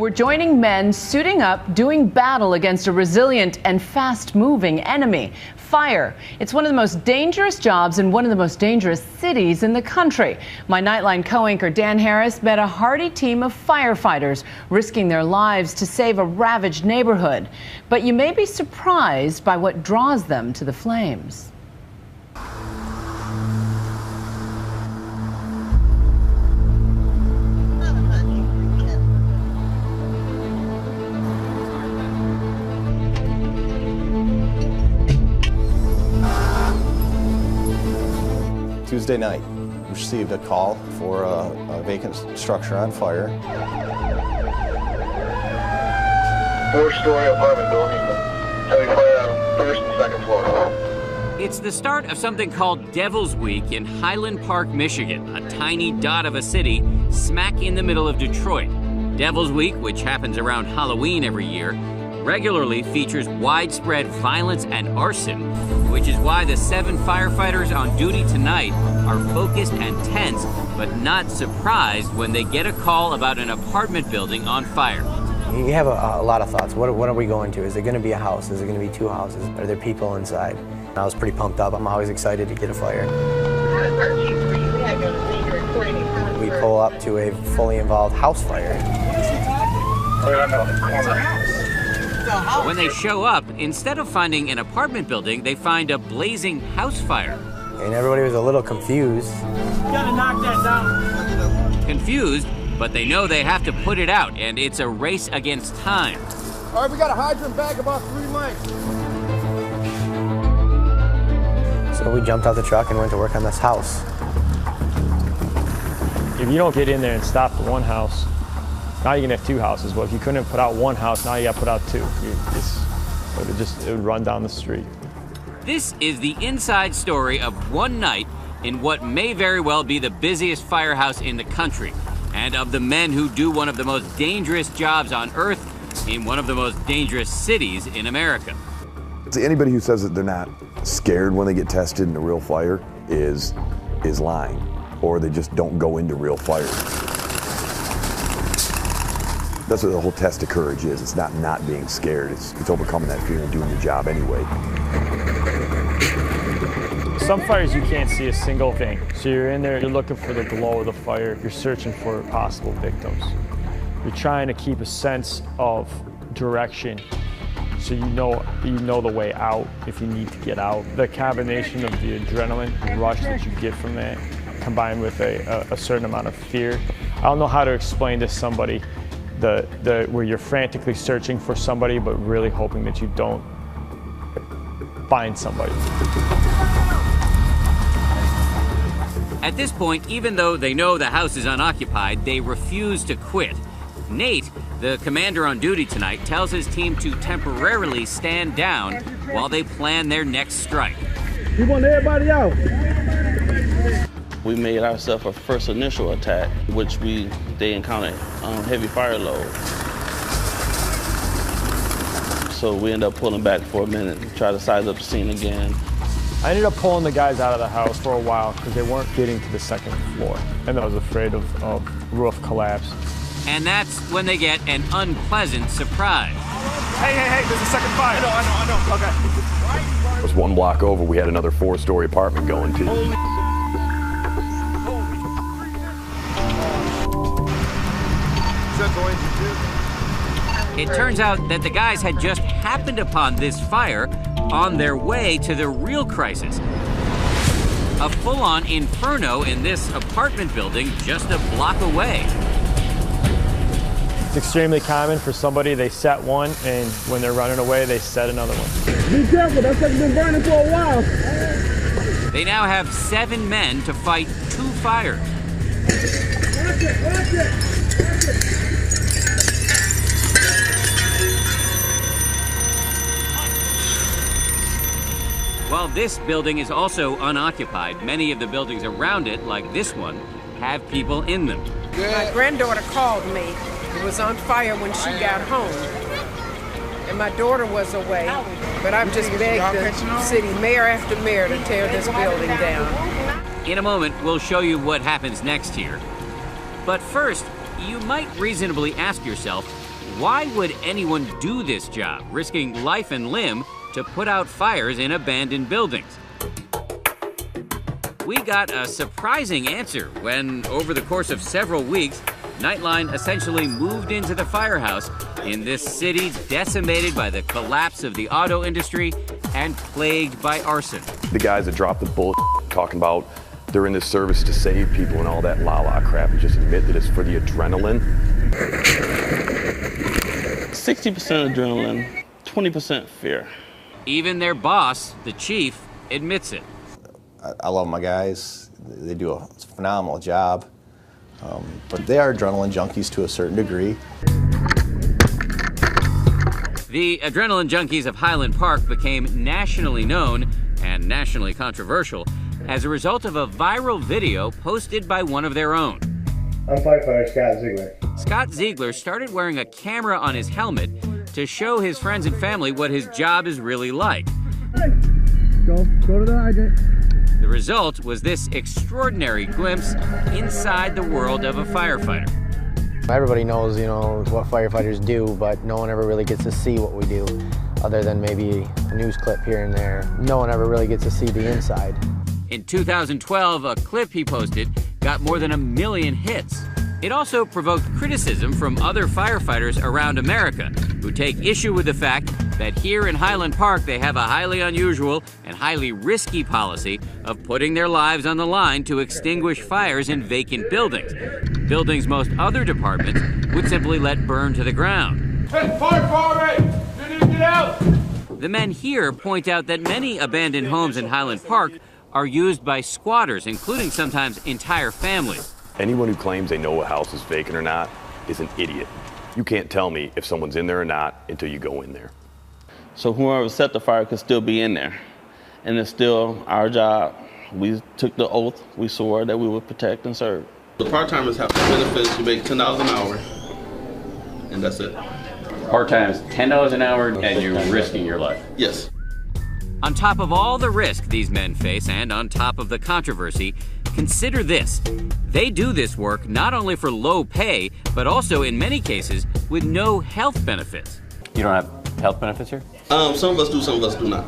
We're joining men suiting up, doing battle against a resilient and fast-moving enemy. Fire. It's one of the most dangerous jobs in one of the most dangerous cities in the country. My Nightline co-anchor Dan Harris met a hardy team of firefighters risking their lives to save a ravaged neighborhood. But you may be surprised by what draws them to the flames. Tuesday night, we received a call for a vacant structure on fire. 4-story apartment building, heavy fire on first and second floor. It's the start of something called Devil's Week in Highland Park, Michigan, a tiny dot of a city smack in the middle of Detroit. Devil's Week, which happens around Halloween every year, regularly features widespread violence and arson, which is why the 7 firefighters on duty tonight are focused and tense, but not surprised when they get a call about an apartment building on fire. You have a lot of thoughts. What are we going to? Is it going to be a house? Is it going to be 2 houses? Are there people inside? I was pretty pumped up. I'm always excited to get a fire. We pull up to a fully involved house fire. When they show up, instead of finding an apartment building, they find a blazing house fire. And everybody was a little confused. You gotta knock that down. Confused, but they know they have to put it out, and it's a race against time. All right, we got a hydrant back about 3 lengths. So we jumped out the truck and went to work on this house. If you don't get in there and stop the one house, now you can have 2 houses. Well, if you couldn't put out 1 house, now you got to put out 2. It would run down the street. This is the inside story of one night in what may very well be the busiest firehouse in the country, and of the men who do one of the most dangerous jobs on earth in one of the most dangerous cities in America. Anybody who says that they're not scared when they get tested in a real fire is lying, or they just don't go into real fires. That's what the whole test of courage is. It's not being scared. It's overcoming that fear and doing your job anyway. Some fires you can't see a single thing. So you're in there, you're looking for the glow of the fire, you're searching for possible victims. You're trying to keep a sense of direction so you know the way out if you need to get out. The combination of the adrenaline rush that you get from that, combined with a certain amount of fear. I don't know how to explain to somebody where you're frantically searching for somebody, but really hoping that you don't find somebody. At this point, even though they know the house is unoccupied, they refuse to quit. Nate, the commander on duty tonight, tells his team to temporarily stand down while they plan their next strike. We want everybody out. We made ourselves a first initial attack, which they encountered heavy fire load. So we ended up pulling back for a minute, try to size up the scene again. I ended up pulling the guys out of the house for a while because they weren't getting to the 2nd floor, and I was afraid of roof collapse. And that's when they get an unpleasant surprise. Hey, there's a second fire. I know. Okay. It was 1 block over, we had another 4-story apartment going to. It turns out that the guys had just happened upon this fire on their way to the real crisis. A full-on inferno in this apartment building just a block away. It's extremely common for somebody, they set one, and when they're running away, they set another one. Be careful, that thing's been burning for a while. They now have 7 men to fight 2 fires. Watch it. While this building is also unoccupied, many of the buildings around it, like this one, have people in them. My granddaughter called me. It was on fire when she got home. And my daughter was away. But I've just begged the city mayor after mayor to tear this building down. In a moment, we'll show you what happens next here. But first, you might reasonably ask yourself, why would anyone do this job, risking life and limb to put out fires in abandoned buildings? We got a surprising answer when, over the course of several weeks, Nightline essentially moved into the firehouse in this city decimated by the collapse of the auto industry and plagued by arson. The guys that dropped the bullet talking about they're in this service to save people and all that la-la crap, and just admit that it's for the adrenaline. 60% adrenaline, 20% fear. Even their boss, the chief, admits it. I love my guys. They do a phenomenal job. But they are adrenaline junkies to a certain degree. The adrenaline junkies of Highland Park became nationally known and nationally controversial as a result of a viral video posted by one of their own. I'm firefighter Scott Ziegler. Scott Ziegler started wearing a camera on his helmet to show his friends and family what his job is really like. Go to the hydrant. The result was this extraordinary glimpse inside the world of a firefighter. Everybody knows, what firefighters do, but no one ever really gets to see what we do, other than maybe a news clip here and there. No one ever really gets to see the inside. In 2012, a clip he posted got more than 1 million hits. It also provoked criticism from other firefighters around America who take issue with the fact that here in Highland Park they have a highly unusual and highly risky policy of putting their lives on the line to extinguish fires in vacant buildings. Buildings most other departments would simply let burn to the ground. Hey, fire department! You need to get out! The men here point out that many abandoned homes in Highland Park are used by squatters, including sometimes entire families. Anyone who claims they know a house is vacant or not is an idiot. You can't tell me if someone's in there or not until you go in there. So whoever set the fire could still be in there. And it's still our job. We took the oath, we swore that we would protect and serve. The part-timers have benefits. You make $10 an hour, and that's it. Part-time is $10 an hour, and you're risking your life. Yes. On top of all the risk these men face, and on top of the controversy, consider this. They do this work not only for low pay, but also in many cases with no health benefits. You don't have health benefits here? Some of us do, some of us do not.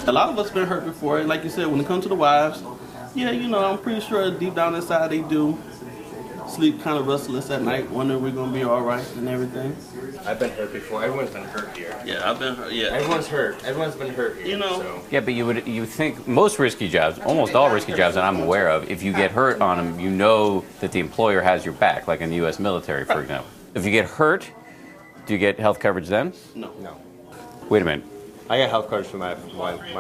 A lot of us been hurt before. Like you said, when it comes to the wives, yeah, I'm pretty sure deep down inside they do sleep kind of restless at night, wondering we're going to be all right and everything. I've been hurt before. Everyone's been hurt here. Yeah, I've been hurt, yeah. Everyone's hurt. Everyone's been hurt here. So. Yeah, but you think most risky jobs, almost all risky jobs that I'm aware of, if you get hurt on them, you know that the employer has your back, like in the U.S. military, for example. If you get hurt, do you get health coverage then? No. Wait a minute. I get health coverage for my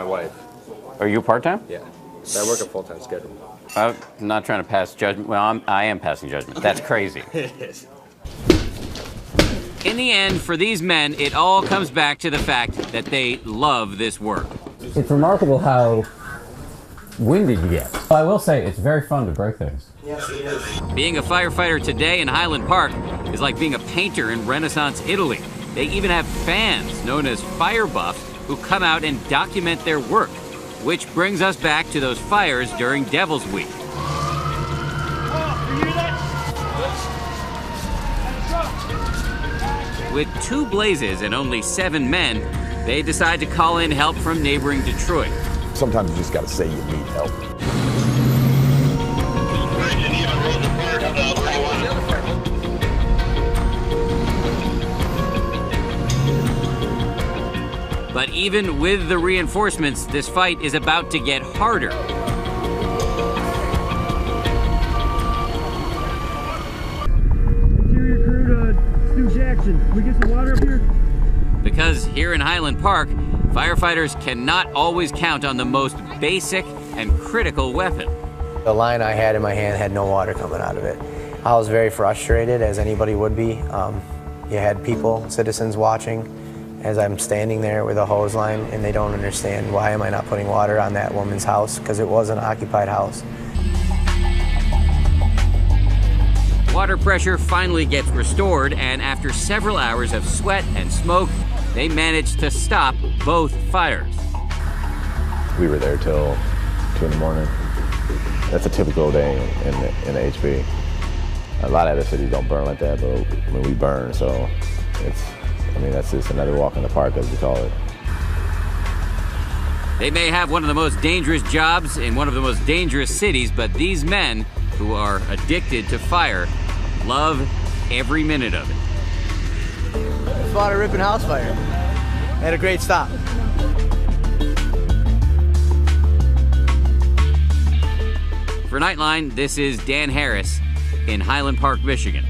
wife. Are you part-time? Yeah. So I work a full-time schedule. I'm not trying to pass judgment. Well, I am passing judgment. That's crazy. In the end, for these men, it all comes back to the fact that they love this work. It's remarkable how winded you get. I will say it's very fun to break things. Yes, it is. Being a firefighter today in Highland Park is like being a painter in Renaissance Italy. They even have fans known as fire buffs who come out and document their work. Which brings us back to those fires during Devil's Week. With 2 blazes and only 7 men, they decide to call in help from neighboring Detroit. Sometimes you just got to say you need help. But even with the reinforcements, this fight is about to get harder. Interior crew to Stu Jackson. Can we get some water up here? Because here in Highland Park, firefighters cannot always count on the most basic and critical weapon. The line I had in my hand had no water coming out of it. I was very frustrated, as anybody would be. You had people, citizens watching, as I'm standing there with a hose line, and they don't understand why am I not putting water on that woman's house, because it was an occupied house. Water pressure finally gets restored, and after several hours of sweat and smoke, they managed to stop both fires. We were there till 2 in the morning. That's a typical day in the HV. A lot of other cities don't burn like that, but I mean, we burn, so that's just another walk in the park, as we call it. They may have one of the most dangerous jobs in one of the most dangerous cities, but these men who are addicted to fire love every minute of it. Fought a Ripon house fire. Had a great stop. For Nightline, this is Dan Harris in Highland Park, Michigan.